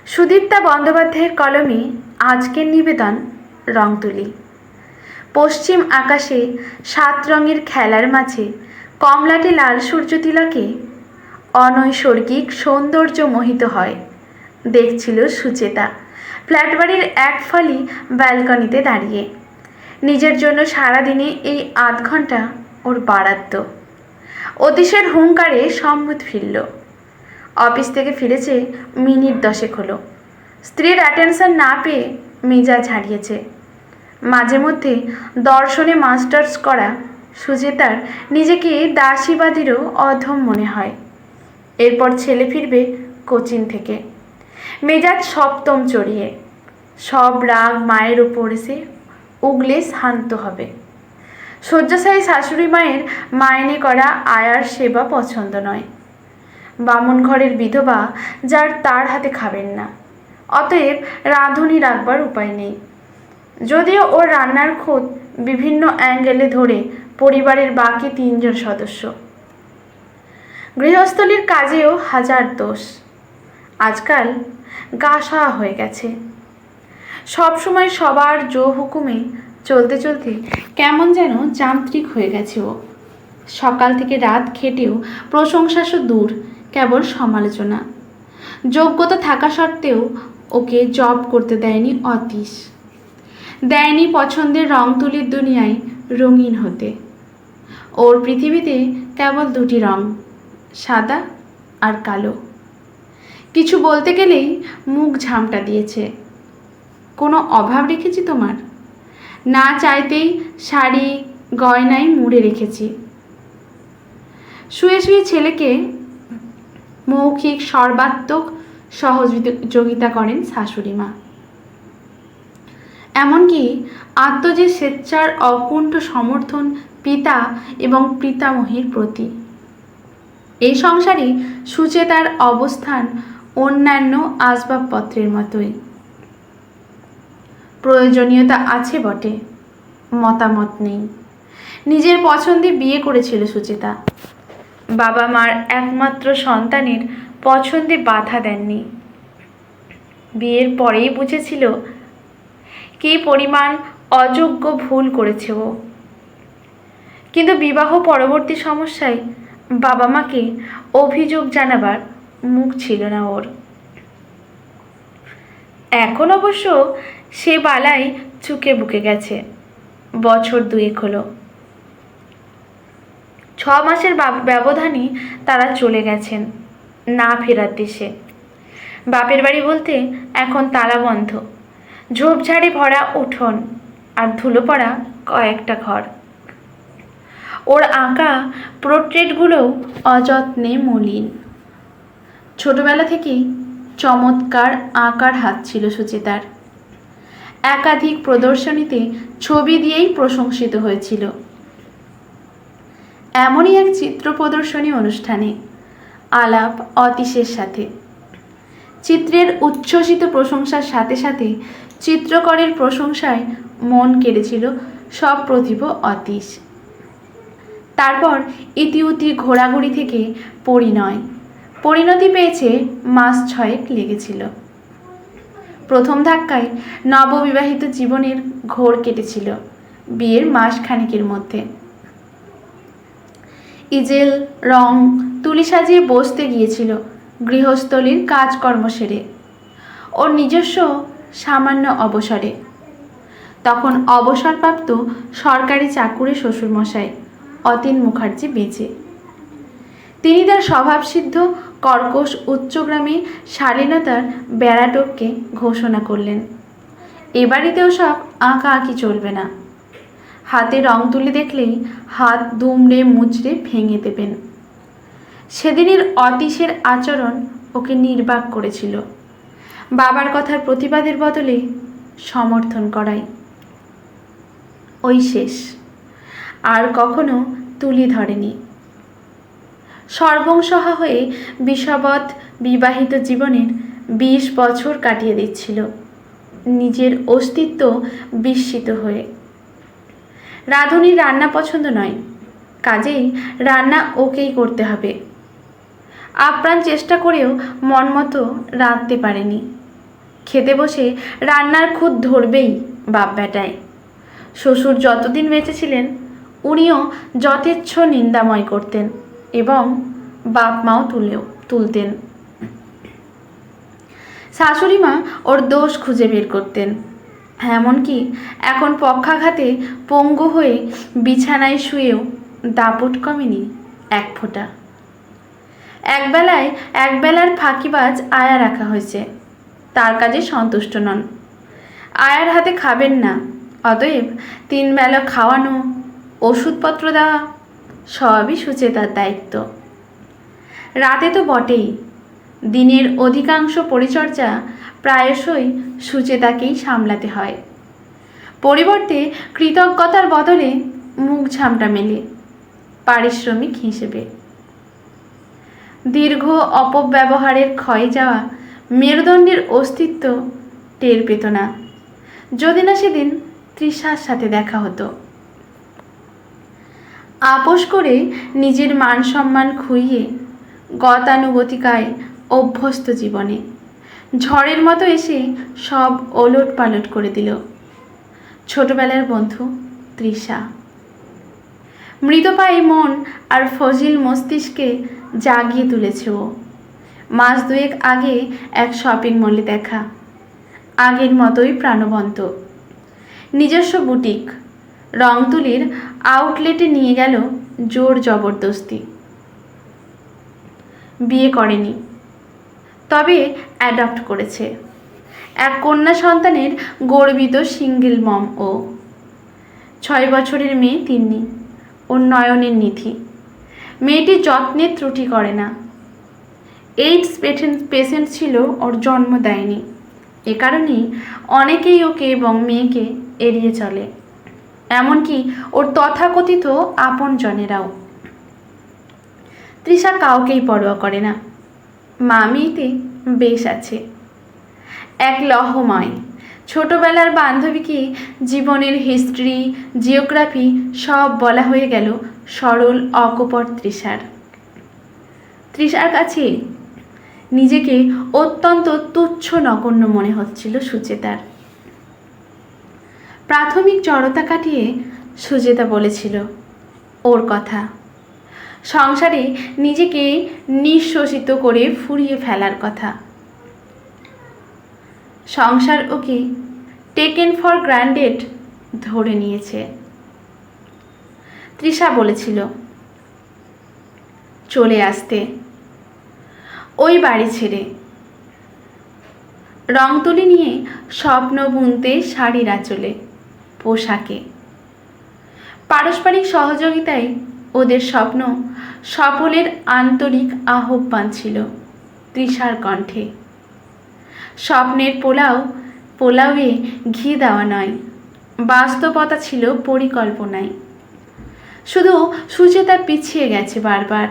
সুদীপ্তা বন্দ্যোপাধ্যায়ের কলমে আজকের নিবেদন রং তুলি। পশ্চিম আকাশে 7 রঙের খেলার মাঝে কমলাটে লাল সূর্যতিলকে অনৈসর্গিক সৌন্দর্য মোহিত হয় দেখছিল সুচেতা ফ্ল্যাট বাড়ির এক ফালি ব্যালকনিতে দাঁড়িয়ে। নিজের জন্য সারাদিনে এই আধ ঘন্টা ওর বাড়াতো। অতীশের হুঙ্কারে সম্মত ফিরল। অফিস থেকে ফিরেছে মিনিট 10 হলো। স্ত্রীর অ্যাটেনশন না পেয়ে মেজাজ হারিয়েছে। মাঝে মধ্যে দর্শনে মাস্টার্স করা সুচেতার নিজেকে দাসীবাদীরও অধম মনে হয়। এরপর ছেলে ফিরবে কোচিং থেকে, মেজাজ সপ্তম চড়িয়ে। সব রাগ মায়ের ওপর এসে উগলে শান্ত হবে। শয্যাশায়ী শাশুড়ি মায়ের মাইনে করা আয়ার সেবা পছন্দ নয়। বামুন ঘরের বিধবা যার তার হাতে খাবেন না, অতএব রাঁধুনি রাখবার উপায় নেই। যদিও ওর রান্নার খোঁজ বিভিন্ন অ্যাঙ্গেলে ধরে পরিবারের বাকি 3 জন সদস্য। গৃহস্থলীর কাজেও হাজার দোষ। আজকাল গা সওয়া হয়ে গেছে। সবসময় সবার জো হুকুমে চলতে চলতে কেমন যেন যান্ত্রিক হয়ে গেছে ও। সকাল থেকে রাত খেটেও প্রশংসা সো দূর, কেবল সমালোচনা। যোগ্যতা থাকা সত্ত্বেও ওকে জব করতে দেয়নি অতীশ, দেয়নি পছন্দের রং তুলির দুনিয়ায় রঙিন হতে। ওর পৃথিবীতে কেবল 2টি রং, সাদা আর কালো। কিছু বলতে গেলেই মুখ ঝামটা দিয়েছে। কোনো অভাব রেখেছি তোমার? না চাইতেই শাড়ি গয়নায় মুড়ে রেখেছি। শুয়ে শুয়ে ছেলেকে মৌখিক সর্বাত্মক সহযোগিতা করেন শাশুড়ি মা। এমনকি আত্মজের স্বেচ্ছার অকুণ্ঠ সমর্থন পিতা এবং পিতামহীর প্রতি। এই সংসারে সুচেতার অবস্থান অন্যান্য আসবাবপত্রের মতোই। প্রয়োজনীয়তা আছে বটে, মতামত নেই। নিজের পছন্দে বিয়ে করেছিল সুচেতা। বাবা মার একমাত্র সন্তানের পছন্দে বাধা দেননি। বিয়ের পরেই বুঝেছিল কী পরিমাণ অযোগ্য ভুল করেছে ও। কিন্তু বিবাহ পরবর্তী সমস্যায় বাবা মাকে অভিযোগ জানাবার মুখ ছিল না ওর। এখন অবশ্য সে বালাই চুকে বুকে গেছে। বছর 2 হলো। 6 মাসের ব্যবধানে তারা চলে গেছেন না ফেরার দেশে। বাপের বাড়ি বলতে এখন তালাবন্ধ, ঝোপঝাড়ে ভরা উঠোন আর ধুলো পড়া কয়েকটা ঘর। ওর আঁকা পোর্ট্রেটগুলোও অযত্নে মলিন। ছোটবেলা থেকেই চমৎকার আঁকার হাত ছিল সুচেতার। একাধিক প্রদর্শনীতে ছবি দিয়েই প্রশংসিত হয়েছিল। এমনই এক চিত্র প্রদর্শনী অনুষ্ঠানে আলাপ অতীশের সাথে। চিত্রের উচ্ছ্বসিত প্রশংসার সাথে সাথে চিত্রকরের প্রশংসায় মন কেড়েছিল সপ্রতিভ অতীশ। তারপর ইতিউতি ঘোরাঘুরি থেকে পরিণতি পেয়েছে মাস 6 লেগেছিল। প্রথম ধাক্কায় নববিবাহিত জীবনের ঘোর কেটেছিল বিয়ের মাসখানেকের মধ্যে। ইজেল রং তুলি সাজিয়ে বসতে গিয়েছিল গৃহস্থলীর কাজকর্ম সেরে, ওর নিজস্ব সামান্য অবসরে। তখন অবসরপ্রাপ্ত সরকারি চাকুরে শ্বশুরমশাই অতীন মুখার্জি বেঁচে। তিনি তার স্বভাবসিদ্ধ কর্কশ উচ্চগ্রামী শালীনতার বেড়াটোপকে ঘোষণা করলেন, এ বাড়িতেও সব আঁকা আঁকি চলবে না। হাতে রং তুলি দেখলেই হাত দুমড়ে মুচড়ে ভেঙে দেবেন। সেদিনের অতীশের আচরণ ওকে নির্বাক করেছিল। বাবার কথার প্রতিবাদের বদলে সমর্থন করাই। ওই শেষ, আর কখনো তুলি ধরেনি। সর্বংসহা হয়ে বিষবৎ বিবাহিত জীবনের 20 বছর কাটিয়ে দিচ্ছিল নিজের অস্তিত্ব বিস্মিত হয়ে। রাঁধুনির রান্না পছন্দ নয়, কাজেই রান্না ওকেই করতে হবে। আপ্রাণ চেষ্টা করেও মন মতো রাঁধতে পারেনি। খেতে বসে রান্নার খুদ ধরবেই বাপ বেটায়। শ্বশুর যতদিন বেঁচে ছিলেন উনিও যথেচ্ছ নিন্দাময় করতেন এবং বাপ মাও তুলতেন। শাশুড়ি মা ওর দোষ খুঁজে বের করতেন। এমনকি এখন পক্ষাঘাতে পঙ্গু হয়ে বিছানায় শুয়েও দাপট কমেনি এক ফোঁটা। একবেলার ফাঁকিবাজ আয়া রাখা হয়েছে, তার কাজে সন্তুষ্ট নন। আয়ার হাতে খাবেন না, অতএব 3 বেলা খাওয়ানো, ওষুধপত্র দেওয়া সবই সুচেতার দায়িত্ব। রাতে তো বটেই, দিনের অধিকাংশ পরিচর্যা প্রায়শই সুচেতাকেই সামলাতে হয়। পরিবর্তে কৃতজ্ঞতার বদলে মুখ ঝামটা মেলে পারিশ্রমিক হিসেবে। দীর্ঘ অপব্যবহারের ক্ষয়ে যাওয়া মেরুদণ্ডের অস্তিত্ব টের পেত না, যদি না সেদিন তৃষার সাথে দেখা হতো। আপোষ করে নিজের মান সম্মান খুইয়ে গতানুগতিকায় অভ্যস্ত জীবনে ঝড়ের মতো এসে সব ওলট পালট করে দিল ছোটবেলার বন্ধু তৃষা। মৃতপায়ী মন আর ফজিল মস্তিষ্কে জাগিয়ে তুলেছে ও। মাস 2 আগে এক শপিং মলে দেখা, আগের মতোই প্রাণবন্ত। নিজস্ব বুটিক রংতুলির আউটলেটে নিয়ে গেল জোর জবরদস্তি। বিয়ে করেনি, তবে অ্যাডপ্ট করেছে। এক কন্যা সন্তানের গর্বিত সিঙ্গেল মম ও। 6 বছরের মেয়ে তিন্নি, ওর নয়নের নিধি। মেয়েটি যত্নের ত্রুটি করে না। এইডস পেশেন্ট ছিল, ওর জন্ম দেয়নি। এ কারণেই অনেকেই ওকে এবং মেয়েকে এড়িয়ে চলে, এমনকি ওর তথাকথিত আপনজনেরাও। তৃষা কাউকেই পরোয়া করে না। মা মেয়েতে বেশ আছে। এক লহময় ছোটবেলার বান্ধবীকে জীবনের হিস্ট্রি, জিওগ্রাফি সব বলা হয়ে গেল সরল অকপট তৃষার কাছে নিজেকে অত্যন্ত তুচ্ছ নগণ্য মনে হচ্ছিল সুচেতার। প্রাথমিক জড়তা কাটিয়ে সুচেতা বলেছিল ওর কথা, সংসারে নিজেকে নিঃশ্বসিত করে ফুরিয়ে ফেলার কথা। সংসার ওকে টেকেন ফর গ্রান্টেড ধরে নিয়েছে। তৃষা বলেছিল চলে আসতে ওই বাড়ি ছেড়ে, রংতুলি নিয়ে স্বপ্ন বুনতে শাড়ির আঁচলে, পোশাকে। পারস্পরিক সহযোগিতায় ওদের স্বপ্ন সফলের আন্তরিক আহ্বান ছিল তৃষার কণ্ঠে। স্বপ্নের পোলাওয়ে ঘি দেওয়া নয়, বাস্তবতা ছিল পরিকল্পনায়। শুধু সুচেতা পিছিয়ে গেছে বারবার।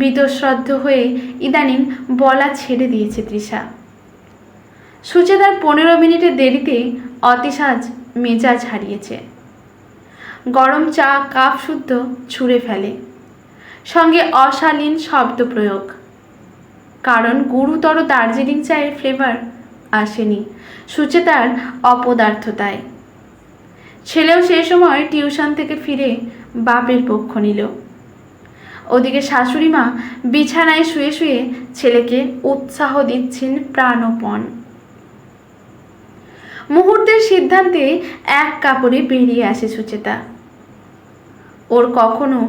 বীতশ্রদ্ধ হয়ে ইদানিং বলা ছেড়ে দিয়েছে তৃষা। সুচেতার 15 মিনিটের দেরিতে অতিসাজ মেজাজ হারিয়েছে। গরম চা কাপ শুদ্ধ ছুঁড়ে ফেলে, সঙ্গে অশালীন শব্দ প্রয়োগ। কারণ গুরুতর দার্জিলিং চায়ের ফ্লেভার আসেনি সুচেতার অপদার্থতায়। ছেলেও সে সময় টিউশন থেকে ফিরে বাপের পক্ষ নিল। ওদিকে শাশুড়ি মা বিছানায় শুয়ে শুয়ে ছেলেকে উৎসাহ দিচ্ছেন প্রাণপণ। মুহূর্তের সিদ্ধান্তে এক কাপড়ে বেরিয়ে আসে সুচেতা। ওর কখনো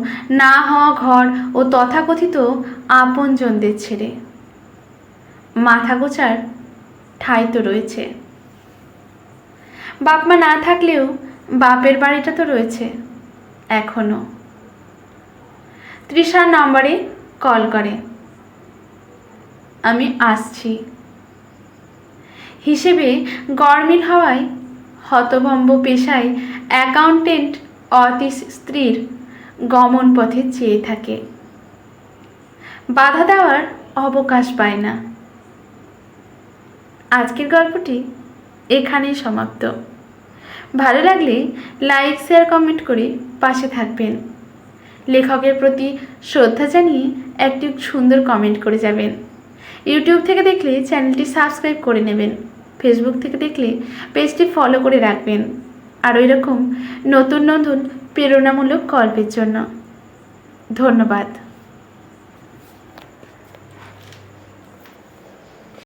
না হওয়া ঘর ও তথাকথিত আপনজনদের ছেড়ে। মাথা গোছার ঠাঁই তো রয়েছে, বাপ মা না থাকলেও বাপের বাড়িটা তো রয়েছে এখনো। তৃষার নম্বরে কল করে, আমি আসছি হিসেবে গরমিল হওয়ায় হতভম্ব পেশায় অ্যাকাউন্টেন্ট অতীশ স্ত্রীর গমন পথে চেয়ে থাকে। বাধা দেওয়ার অবকাশ পায় না। আজকের গল্পটি এখানেই সমাপ্ত। ভালো লাগলে লাইক, শেয়ার, কমেন্ট করে পাশে থাকবেন। লেখকের প্রতি শ্রদ্ধা জানিয়ে একটি সুন্দর কমেন্ট করে যাবেন। ইউটিউব থেকে দেখলে চ্যানেলটি সাবস্ক্রাইব করে নেবেন, ফেসবুক থেকে দেখলে পেজটি ফলো করে রাখবেন আর ওই রকম নতুন নতুন প্রেরণামূলক গল্পের জন্য। ধন্যবাদ।